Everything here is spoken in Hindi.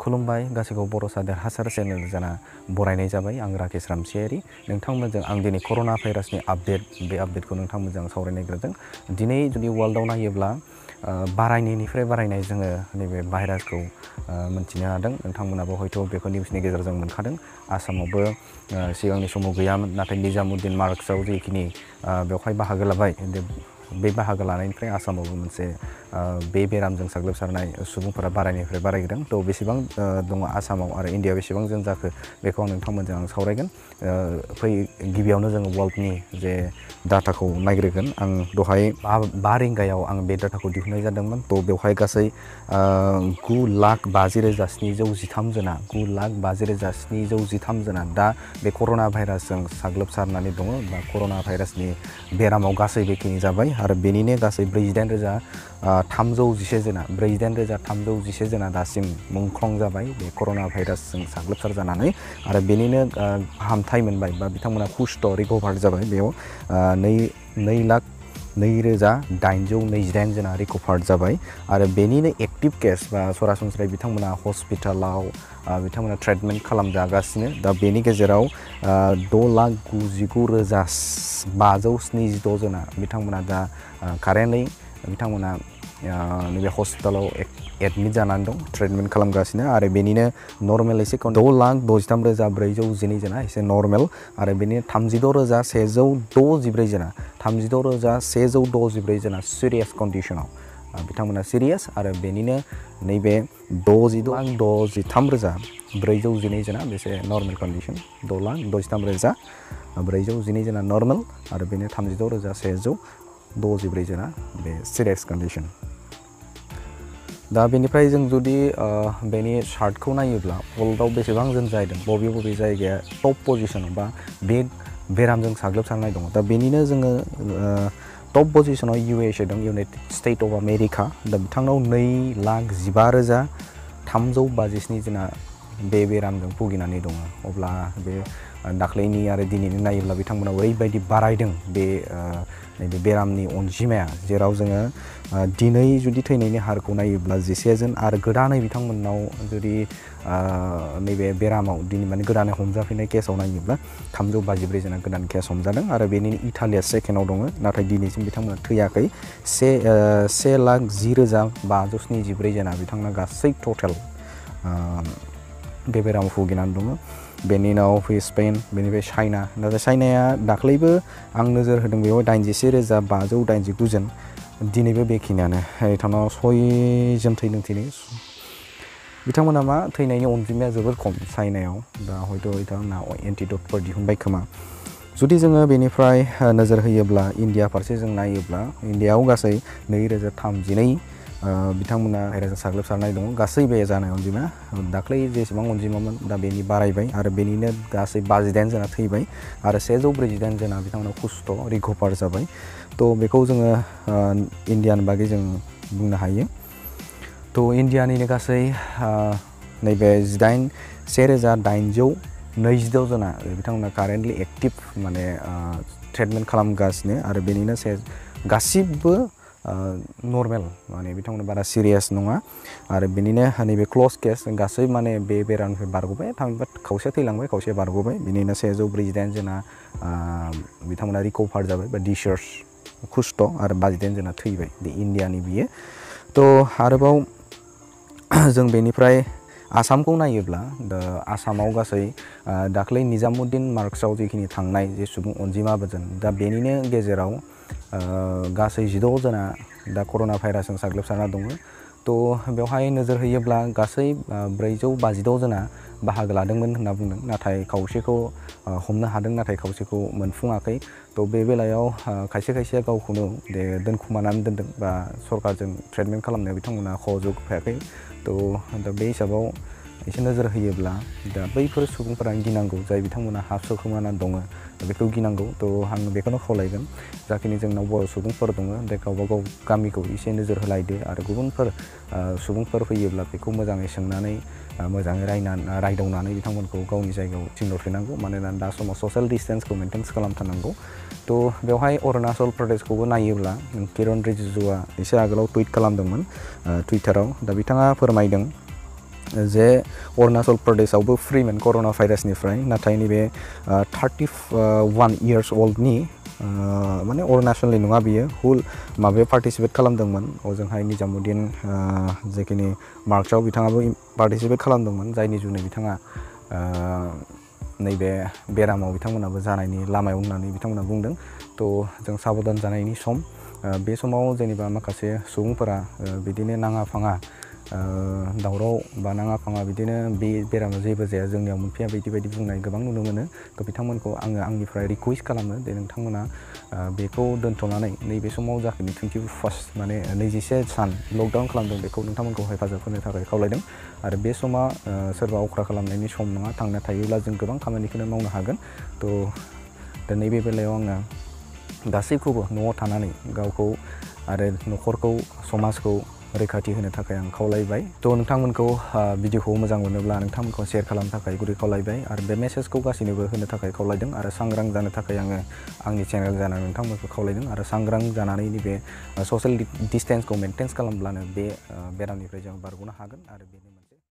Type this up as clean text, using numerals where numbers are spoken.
खुलुमबाय गासैखौबो बर' सादोर हासार चेनेल जाना बरायनाय जाबाय आं राकेश रामसियारि नोंथांमोनजों आं दिनै कर'ना भाइरासनि बे आपडेटखौ नोंथांमोनजों सावरायनो नागिरदों दिनै जुदि वर्ल्डआव नायोब्ला बारायनायनिफ्राय बारायनाय जोङो नैबे भाइरासखौ मोनथिनो हादों नोंथांमोनाबो हयथ' बेखौ निउसनि गेजेरजों मोनखादों आसामावबो सिगांनि समाव गैयामोन नाथाय निजामुद्दिन मार्कसआव जिखिनि बेवहाय बाहागो लाबाय बे बाहागो लानायनिफ्राय आसामावबो मोनसे बे बेरामजों साग्लोबसारनाय सुबुंफोरा बारायनिफ्राय बारायदों थ' बेसेबां दङ आसामाव आरो इन्डियायाव बेसेबां जों जाखो बेखौ आं नोंथांमोनजों आं सावरायगोन गिबियावनो जोङो वर्ल्डनि जे डाटाखौ नायग्रोगोन आं दहाय 5 रिंगायाव आं बे डाटाखौ दिहुननाय जादोंमोन थ' बेवहाय गासै 9,50,713 जना 9,50,713 जना दा बे कर'ना भाइरासजों साग्लोबसारनानै दङ बा कर'ना भाइरासनि बेरामाव गासै बेखिनि जाबाय आरो बेनिनो गासै 48,311 जना 48,311 जना दासिम मुंख्लं जाबाय बे कर'ना भाइरासजों साग्लोबसार जानानै आरो बेनिनो फाहामथाय मोनबाय बा बिथांमोना हुस्ट' रिकभार जाबाय बेयाव 2,02,828 जना रिकभार जाबाय आरो बेनिनो एक्टिभ केस बा सरासनस्रायै बिथांमोना हस्पिटालाव बिथांमोना ट्रिटमेन्ट खालामजागासिनो दा बेनि गेजेराव 6,99,576 जना बिथांमोना दा कारेन्टलि बिथांमोना नैबे हस्पिटालाव एडमिट जानानै दं ट्रिटमेन्ट खालामगासिनो आरो बेनिनो नर्मेल एसे 6,63,412 जना एसे नर्मेल आरो बेनि 36,164 जना 36,164 जना सिरियास कन्डिशनाव बिथांमोना सिरियास आरो बेनिनो नैबे 63,412 जना बेसे नर्मेल कन्डिशन 6,63,412 जना नर्मेल आरो बेनि 36,164 जना बे सिरियास कन्डिशन दा बेनिफ्राय जों जुदि बेनि चार्टखौ नायोब्ला वर्ल्डआव बेसेबां जों जाहैदों बबे जायगाया टप पजिशनाव बा बे बेरामजों साग्लोबसारनाय दङ दा बेनिनो जोङो टप पजिशनाव USA दं इउनाइटेड स्टेट अफ आमेरिका दा बिथांनाव 2,15,357 जना बे बेरामजों भुगिनानै दङ अब्ला बे दाख्लैनि आरो दिनैनि नायोब्ला बिथांमोनाव ओरैबायदि बारायदों बे नैबे बेरामनि अनजिमाया जेराव जोङो दिनै जुदि थैनायनि हारखौ नायोब्ला 11 जन आरो गोदानै बिथांमोननाव जुदि नैबे बेरामाव दिनै माने गोदानै हमजाफैनाय केसाव नायोब्ला 354 जना गोदान केस हमजादों आरो बेनिनो इटालिया सेकेन्डआव दङ नाथाय दिनैसिम बिथांमोना थैयाखै 1,10,574 जना बिथांमोना गासै टटेल बे बेरामाव भुगिनानै दङ बेनि उनाव फैयो स्पेन बेनिफ्राय चाइना नाथाय चाइनाया दाख्लैबो आं नोजोर होदों बेयाव 81,589 जन दिनैबो बेखिनियानो बिथांनाव 6 जन थैदों बिथांमोना मा थैनायनि अनजिमाया जोबोर खम चाइनायाव दा हयथ' बिथांमोना एन्टिडटफोर दिहुनबाय खोमा जुदि जोङो बेनिफ्राय नोजोर होयोब्ला इन्डिया फारसे जों नायोब्ला इन्डियायाव गासै 2,032 बिथांमोना भाइरासजों साग्लोबसारनाय दङ गासै बे जानाय अनजिमा दाख्लै जेसेबां अनजिमामोन दा बेनि बारायबाय आरो बेनिनो गासै 58 जना थैबाय आरो 148 जना बिथांमोना हुस्ट' रिकभार जाबाय थ' बेखौ जोङो इन्डियानि बागै जों बुंनो हायो थ' इन्डियानिनो गासै नैबे 1,822 जना बिथांमोना कारेन्टलि एक्टिभ माने ट्रिटमेन्ट खालामगासिनो आरो बेनिनो गासिबो नर्मेल माने बिथांमोना बारा सिरियास नङा आरो बेनिनो नैबे क्ल'ज केस गासै माने बे बेरामनिफ्राय बारग'बाय थामहिनबा खावसे थैलांबाय खावसे बारग'बाय बेनिनो 148 जना बिथांमोना रिकभार जाबाय बा डिसचार्ज हुस्ट' आरो 52 जना थैबाय बे इन्डियानि बियो थ' आरोबाव जों बेनिफ्राय आसामखौ नायोब्ला दा आसामाव गासै दाख्लै निजामुद्दिन मार्कसआव जिखिनि थांनाय जे सुबुं अनजिमाफोरजों दा बेनिनो गेजेराव गासै 16 जना दा कर'ना भाइरासजों साग्लोबसारना दङ थ' बेवहाय नोजोर होयोब्ला गासै 452 जना बाहागो लादोंमोन होनना बुंदों नाथाय खावसेखौ हमनो हादों नाथाय खावसेखौ मोनफुङाखै थ' बे बेलायाव खायसेया गावखौनो दोनखुमानानै दोनदों बा सरकारजों ट्रिटमेन्ट खालामनायाव बिथांमोना सहजुग होफायाखै थ' दा बे हिसाबाव एसे नोजोर होयोब्ला दा बैफोर सुबुंफोरा गिनांगौ जाय बिथांमोना हाबसोखोमाना दङ बेखौ गिनांगौ थ' आं बेखौनो खावलायगोन जाखिनि जोंनाव बर' सुबुंफोर दङ बे गावबागाव गामिखौ एसे नोजोर होलायदो आरो गुबुनफोर सुबुंफोर फैयोब्ला बेखौ मोजाङै सोंनानै मोजाङै रायदावनानै बिथांमोनखौ गावनि जायगायाव थिनहरफिननांगौ मानोना दा समाव ससियेल डिस्टेन्सखौ मेनटेन खालामथारनांगौ थ' बेवहाय अरुणाचल प्रदेशखौबो नायोब्ला किरण रिजिजुआ एसे आगोलाव टुइट खालामदोंमोन टुइटाराव दा बिथाङा फोरमायदों जे अरुणाचल प्रदेशआवबो फ्रिमोन कर'ना भाइरासनिफ्राय नाथाय नैबे 31 इयार्स अल्डनि माने अरुणाचलनि नङा बियो हुल माबायाव पार्टिसिपेट खालामदोंमोन ओजोंहाय निजामुद्दिन जेखिनि मार्चआव बिथाङाबो पार्टिसिपेट खालामदोंमोन जायनि जुनै बिथाङा नैबे बेरामाव बिथांमोनाबो जानायनि लामायाव होननानै बिथांमोना बुंदों थ' जों साबधान जानायनि सम बे समाव जेनेबा माखासे सुबुंफोरा बिदिनो नाङा फाङा दावराव बा नाङा फाङा बिदिनो बे बेरामा जेबो जाया जोंनियाव मोनफैया बायदि बुंनाय गोबां नुनो मोनो थ' बिथांमोनखौ आङो आंनिफ्राय रिकुवेस्ट खालामो दे नोंथांमोना बेखौ दोनथ'नानै नैबे समाव जाखिनि 21 माने 26 सान लकडाउन खालामदों बेखौ नोंथांमोनखौ हेफाजाब होनो थाखाय खावलायदों आरो बे समा सोरबा अख्रा खालामनायनि सम नङा थांना थायोब्ला जों गोबां खामानिखौनो मावनो हागोन थ' दा नैबे बेलायाव आङो गासैखौबो न'आव थानानै गावखौ आरो न'खरखौ समाजखौ रैखाथि होनो थाखाय आं खावलायबाय थ' नोंथांमोनखौ भिडिअखौ मोजां मोनोब्ला नोंथांमोनखौ शेयार खालामनो थाखाय गुरै खावलायबाय आरो बे मेसेजखौ गासैनोबो होनो थाखाय खावलायदों आरो सांग्रां जानो थाखाय आङो आंनि चेनेल जानानै नोंथांमोनखौ खावलायदों आरो सांग्रां जानानै नैबे ससियेल डिस्टेन्सखौ मेनटेन खालामब्लानो बे बेरामनिफ्राय जों बारग'नो हागोन आरो बेनो